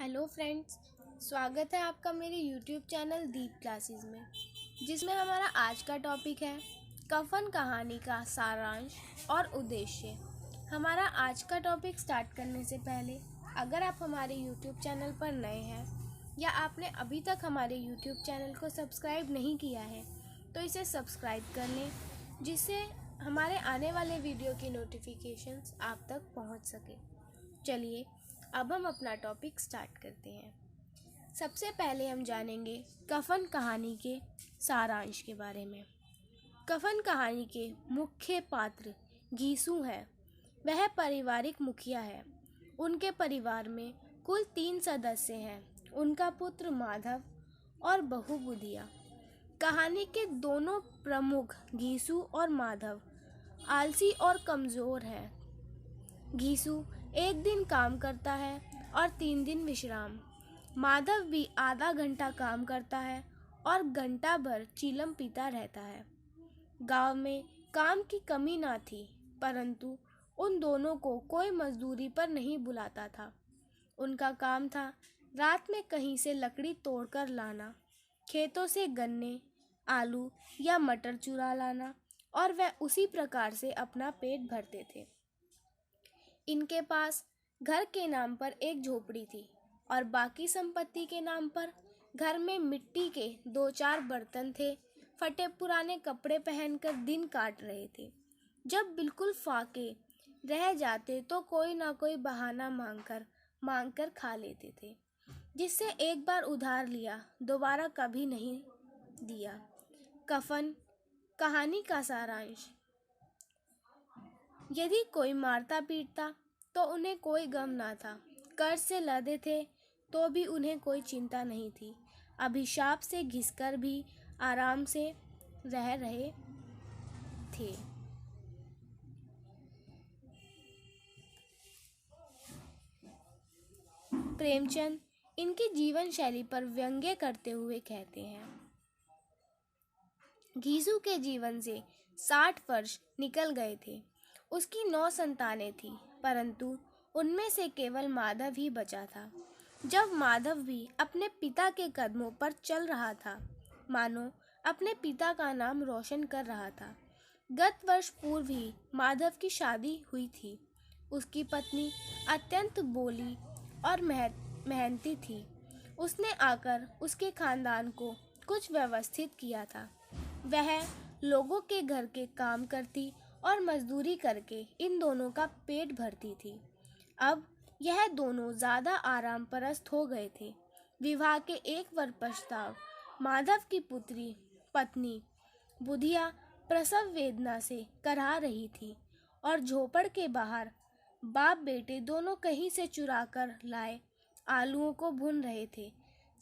Hello friends, स्वागत है आपका मेरे यूट्यूब चैनल दीप क्लासेस में, जिसमें हमारा आज का टॉपिक है कफन कहानी का सारांश और उद्देश्य। हमारा आज का टॉपिक स्टार्ट करने से पहले अगर आप हमारे यूट्यूब चैनल पर नए हैं या आपने अभी तक हमारे यूट्यूब चैनल को सब्सक्राइब नहीं किया है तो इसे सब्सक्राइब कर लें, जिससे हमारे आने वाले वीडियो की नोटिफिकेशंस आप तक पहुंच सके। चलिए अब हम अपना टॉपिक स्टार्ट करते हैं। सबसे पहले हम जानेंगे कफन कहानी के सारांश के बारे में। कफन कहानी के मुख्य पात्र घीसू है। वह पारिवारिक मुखिया है। उनके परिवार में कुल 3 सदस्य हैं, उनका पुत्र माधव और बहू बुधिया। कहानी के दोनों प्रमुख घीसू और माधव आलसी और कमज़ोर हैं। घीसू एक दिन काम करता है और 3 दिन विश्राम। माधव भी आधा घंटा काम करता है और घंटा भर चीलम पीता रहता है। गांव में काम की कमी ना थी, परंतु उन दोनों को कोई मजदूरी पर नहीं बुलाता था। उनका काम था रात में कहीं से लकड़ी तोड़कर लाना, खेतों से गन्ने, आलू या मटर चुरा लाना, और वह उसी प्रकार से अपना पेट भरते थे। इनके पास घर के नाम पर एक झोपड़ी थी और बाकी संपत्ति के नाम पर घर में मिट्टी के 2-4 बर्तन थे। फटे पुराने कपड़े पहनकर दिन काट रहे थे। जब बिल्कुल फाके रह जाते तो कोई ना कोई बहाना मांगकर खा लेते थे, जिससे एक बार उधार लिया दोबारा कभी नहीं दिया। कफन कहानी का सारांश। यदि कोई मारता पीटता तो उन्हें कोई गम ना था। कर्ज से लदे थे तो भी उन्हें कोई चिंता नहीं थी। अभिशाप से घिसकर भी आराम से रह रहे थे। प्रेमचंद इनकी जीवन शैली पर व्यंग्य करते हुए कहते हैं, घीसू के जीवन से 60 वर्ष निकल गए थे। उसकी 9 संतानें थीं, परंतु उनमें से केवल माधव ही बचा था। जब माधव भी अपने पिता के कदमों पर चल रहा था, मानो अपने पिता का नाम रोशन कर रहा था। गत वर्ष पूर्व ही माधव की शादी हुई थी। उसकी पत्नी अत्यंत भोली और मेहनती थी। उसने आकर उसके खानदान को कुछ व्यवस्थित किया था। वह लोगों के घर के काम करती और मजदूरी करके इन दोनों का पेट भरती थी। अब यह दोनों ज़्यादा आराम परस्त हो गए थे। विवाह के 1 वर्ष पश्चात माधव की पत्नी बुधिया प्रसव वेदना से कराह रही थी और झोपड़ के बाहर बाप बेटे दोनों कहीं से चुरा कर लाए आलूओं को भून रहे थे।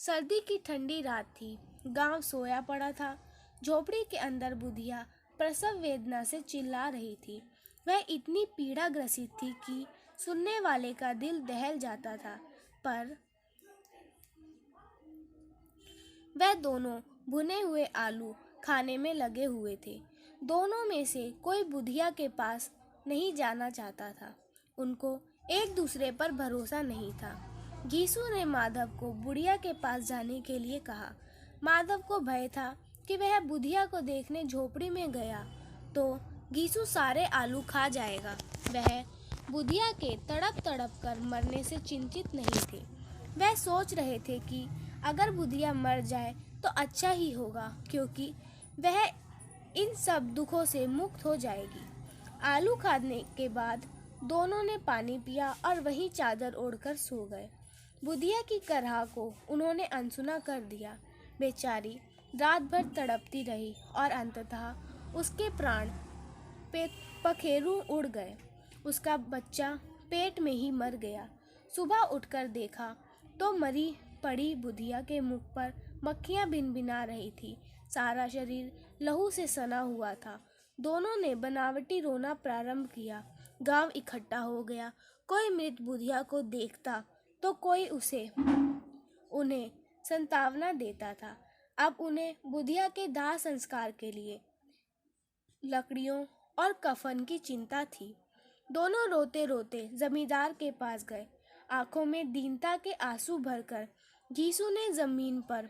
सर्दी की ठंडी रात थी। गांव सोया पड़ा था। झोपड़ी के अंदर बुधिया प्रसव वेदना से चिल्ला रही थी। वह इतनी पीड़ा ग्रसित थी कि सुनने वाले का दिल दहल जाता था, पर वह दोनों भुने हुए आलू खाने में लगे हुए थे। दोनों में से कोई बुधिया के पास नहीं जाना चाहता था। उनको एक दूसरे पर भरोसा नहीं था। घीसू ने माधव को बुढ़िया के पास जाने के लिए कहा। माधव को भय था कि वह बुधिया को देखने झोपड़ी में गया तो घीसू सारे आलू खा जाएगा। वह बुधिया के तड़प तड़प कर मरने से चिंतित नहीं थे। वह सोच रहे थे कि अगर बुधिया मर जाए तो अच्छा ही होगा, क्योंकि वह इन सब दुखों से मुक्त हो जाएगी। आलू खाने के बाद दोनों ने पानी पिया और वहीं चादर ओढ़कर सो गए। बुधिया की करहा को उन्होंने अनसुना कर दिया। बेचारी रात भर तड़पती रही और अंततः उसके प्राण पखेरु उड़ गए। उसका बच्चा पेट में ही मर गया। सुबह उठकर देखा तो मरी पड़ी बुधिया के मुख पर मक्खियां भिनभिना रही थी। सारा शरीर लहू से सना हुआ था। दोनों ने बनावटी रोना प्रारंभ किया। गांव इकट्ठा हो गया। कोई मृत बुधिया को देखता तो कोई उन्हें संतावना देता था। अब उन्हें बुधिया के दाह संस्कार के लिए लकड़ियों और कफन की चिंता थी। दोनों रोते रोते जमींदार के पास गए। आंखों में दीनता के आंसू भरकर घीसू ने जमीन पर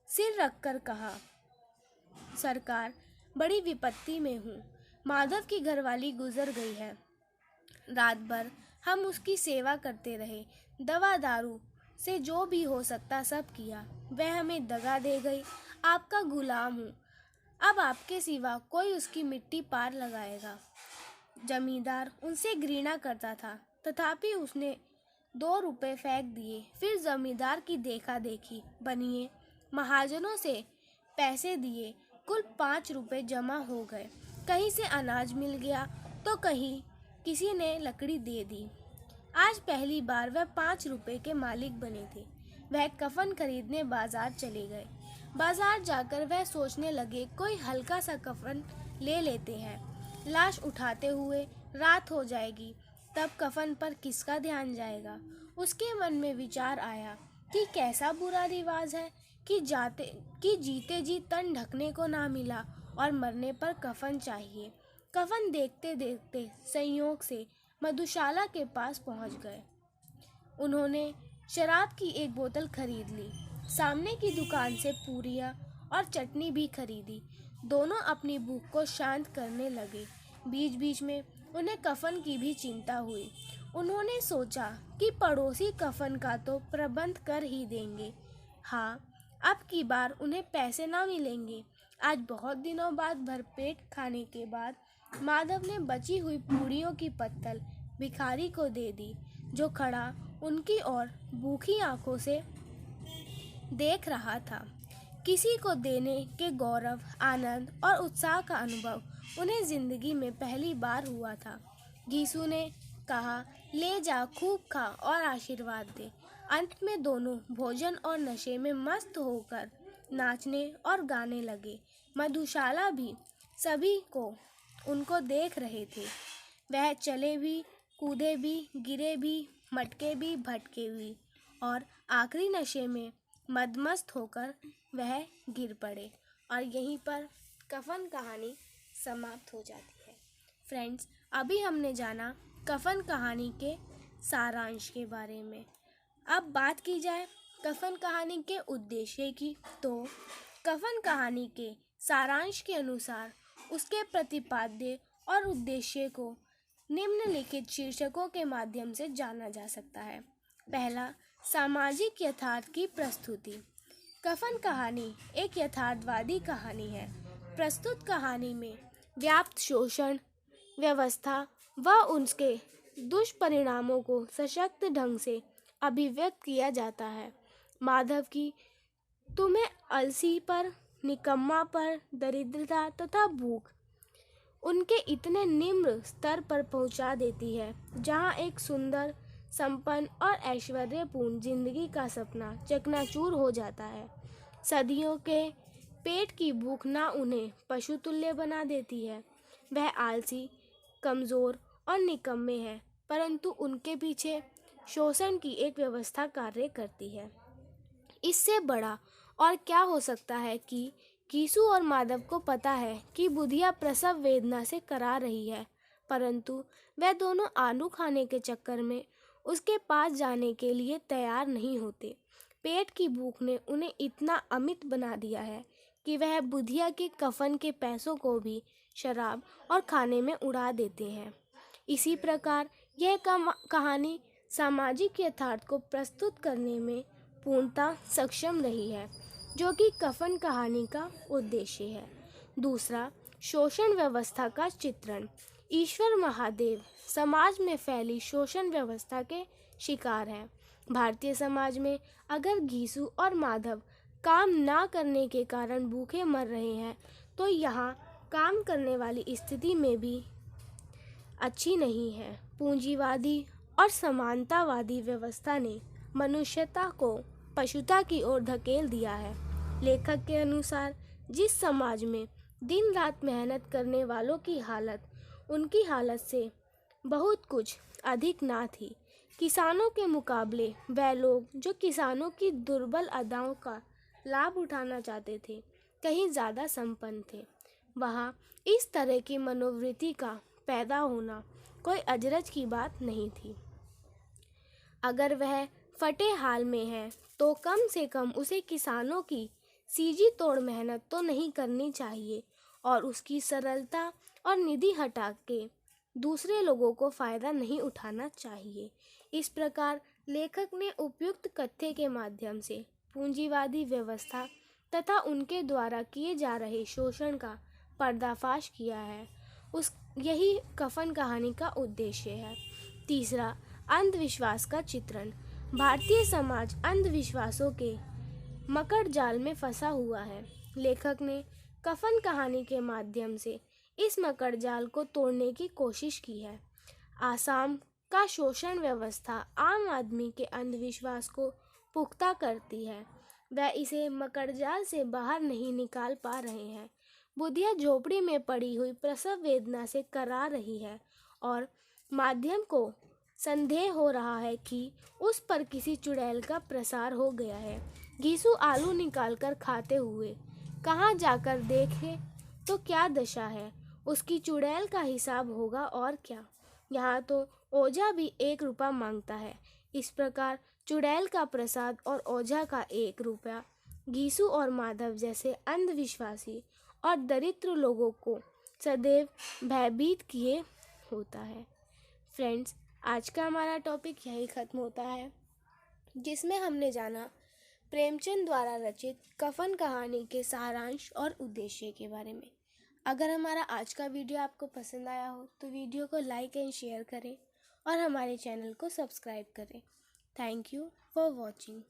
सिर रखकर कहा, सरकार, बड़ी विपत्ति में हूँ। माधव की घरवाली गुजर गई है। रात भर हम उसकी सेवा करते रहे, दवा दारू से जो भी हो सकता सब किया। वह हमें दगा दे गई। आपका गुलाम हूँ, अब आपके सिवा कोई उसकी मिट्टी पार लगाएगा। जमींदार उनसे घृणा करता था, तथापि उसने 2 रुपए फेंक दिए। फिर जमींदार की देखा देखी बनिए महाजनों से पैसे दिए। कुल 5 रुपए जमा हो गए। कहीं से अनाज मिल गया तो कहीं किसी ने लकड़ी दे दी। आज पहली बार वह 5 रुपए के मालिक बने थे। वह कफन खरीदने बाजार चले गए। बाजार जाकर वह सोचने लगे, कोई हल्का सा कफन ले लेते हैं। लाश उठाते हुए रात हो जाएगी, तब कफन पर किसका ध्यान जाएगा। उसके मन में विचार आया कि कैसा बुरा रिवाज है कि जीते जी तन ढकने को ना मिला और मरने पर कफन चाहिए। कफन देखते देखते संयोग से मधुशाला के पास पहुंच गए। उन्होंने शराब की एक बोतल खरीद ली। सामने की दुकान से पूरियां और चटनी भी खरीदी। दोनों अपनी भूख को शांत करने लगे। बीच बीच में उन्हें कफन की भी चिंता हुई। उन्होंने सोचा कि पड़ोसी कफन का तो प्रबंध कर ही देंगे। हाँ, अब की बार उन्हें पैसे ना मिलेंगे। आज बहुत दिनों बाद भरपेट खाने के बाद माधव ने बची हुई पूड़ियों की पत्तल भिखारी को दे दी, जो खड़ा उनकी ओर भूखी आंखों से देख रहा था। किसी को देने के गौरव, आनंद और उत्साह का अनुभव उन्हें जिंदगी में पहली बार हुआ था। घीसू ने कहा, ले जा, खूब खा और आशीर्वाद दे। अंत में दोनों भोजन और नशे में मस्त होकर नाचने और गाने लगे। मधुशाला भी सभी को उनको देख रहे थे। वह चले भी, कूदे भी, गिरे भी, मटके भी, भटके भी और आखिरी नशे में मदमस्त होकर वह गिर पड़े। और यहीं पर कफन कहानी समाप्त हो जाती है। फ्रेंड्स, अभी हमने जाना कफन कहानी के सारांश के बारे में। अब बात की जाए कफन कहानी के उद्देश्य की, तो कफन कहानी के सारांश के अनुसार उसके प्रतिपाद्य और उद्देश्य को निम्नलिखित शीर्षकों के माध्यम से जाना जा सकता है। पहला, सामाजिक यथार्थ की प्रस्तुति। कफन कहानी एक यथार्थवादी कहानी है। प्रस्तुत कहानी में व्याप्त शोषण व्यवस्था व उसके दुष्परिणामों को सशक्त ढंग से अभिव्यक्त किया जाता है। माधव की तुम्हें अलसी पर, निकम्मा पर, दरिद्रता तथा भूख उनके इतने निम्न स्तर पर पहुंचा देती है, जहां एक सुंदर, संपन्न और ऐश्वर्यपूर्ण जिंदगी का सपना चकनाचूर हो जाता है। सदियों के पेट की भूख ना उन्हें पशुतुल्य बना देती है। वह आलसी, कमज़ोर और निकम्मे हैं, परंतु उनके पीछे शोषण की एक व्यवस्था कार्य करती है। इससे बड़ा और क्या हो सकता है कि कीसू और माधव को पता है कि बुधिया प्रसव वेदना से करा रही है, परंतु वह दोनों आलू खाने के चक्कर में उसके पास जाने के लिए तैयार नहीं होते। पेट की भूख ने उन्हें इतना अमित बना दिया है कि वह बुधिया के कफन के पैसों को भी शराब और खाने में उड़ा देते हैं। इसी प्रकार यह कहानी सामाजिक यथार्थ को प्रस्तुत करने में पूर्णतः सक्षम रही है, जो कि कफन कहानी का उद्देश्य है। दूसरा, शोषण व्यवस्था का चित्रण। ईश्वर महादेव समाज में फैली शोषण व्यवस्था के शिकार हैं। भारतीय समाज में अगर घीसू और माधव काम ना करने के कारण भूखे मर रहे हैं, तो यहाँ काम करने वाली स्थिति में भी अच्छी नहीं है। पूंजीवादी और समानतावादी व्यवस्था ने मनुष्यता को पशुता की ओर धकेल दिया है। लेखक के अनुसार जिस समाज में दिन रात मेहनत करने वालों की हालत उनकी हालत से बहुत कुछ अधिक ना थी, किसानों के मुकाबले वह लोग जो किसानों की दुर्बल अदाओं का लाभ उठाना चाहते थे, कहीं ज़्यादा संपन्न थे। वहाँ इस तरह की मनोवृत्ति का पैदा होना कोई अजरज की बात नहीं थी। अगर वह फटे हाल में है तो कम से कम उसे किसानों की सीजी तोड़ मेहनत तो नहीं करनी चाहिए और उसकी सरलता और निधि हटा के दूसरे लोगों को फ़ायदा नहीं उठाना चाहिए। इस प्रकार लेखक ने उपयुक्त कथ्य के माध्यम से पूंजीवादी व्यवस्था तथा उनके द्वारा किए जा रहे शोषण का पर्दाफाश किया है। यही कफन कहानी का उद्देश्य है। तीसरा, अंधविश्वास का चित्रण। भारतीय समाज अंधविश्वासों के मकड़ जाल में फंसा हुआ है। लेखक ने कफन कहानी के माध्यम से इस मकड़ जाल को तोड़ने की कोशिश की है। आसाम का शोषण व्यवस्था आम आदमी के अंधविश्वास को पुख्ता करती है। वह इसे मकड़ जाल से बाहर नहीं निकाल पा रहे हैं। बुधिया झोपड़ी में पड़ी हुई प्रसव वेदना से करा रही है और माध्यम को संदेह हो रहा है कि उस पर किसी चुड़ैल का प्रसार हो गया है। घीसू आलू निकालकर खाते हुए कहाँ जाकर देखे तो क्या दशा है, उसकी चुड़ैल का हिसाब होगा और क्या। यहाँ तो ओझा भी 1 रुपया मांगता है। इस प्रकार चुड़ैल का प्रसाद और ओझा का 1 रुपया घीसू और माधव जैसे अंधविश्वासी और दरिद्र लोगों को सदैव भयभीत किए होता है। फ्रेंड्स, आज का हमारा टॉपिक यही ख़त्म होता है, जिसमें हमने जाना प्रेमचंद द्वारा रचित कफन कहानी के सारांश और उद्देश्य के बारे में। अगर हमारा आज का वीडियो आपको पसंद आया हो तो वीडियो को लाइक एंड शेयर करें और हमारे चैनल को सब्सक्राइब करें। Thank you for watching.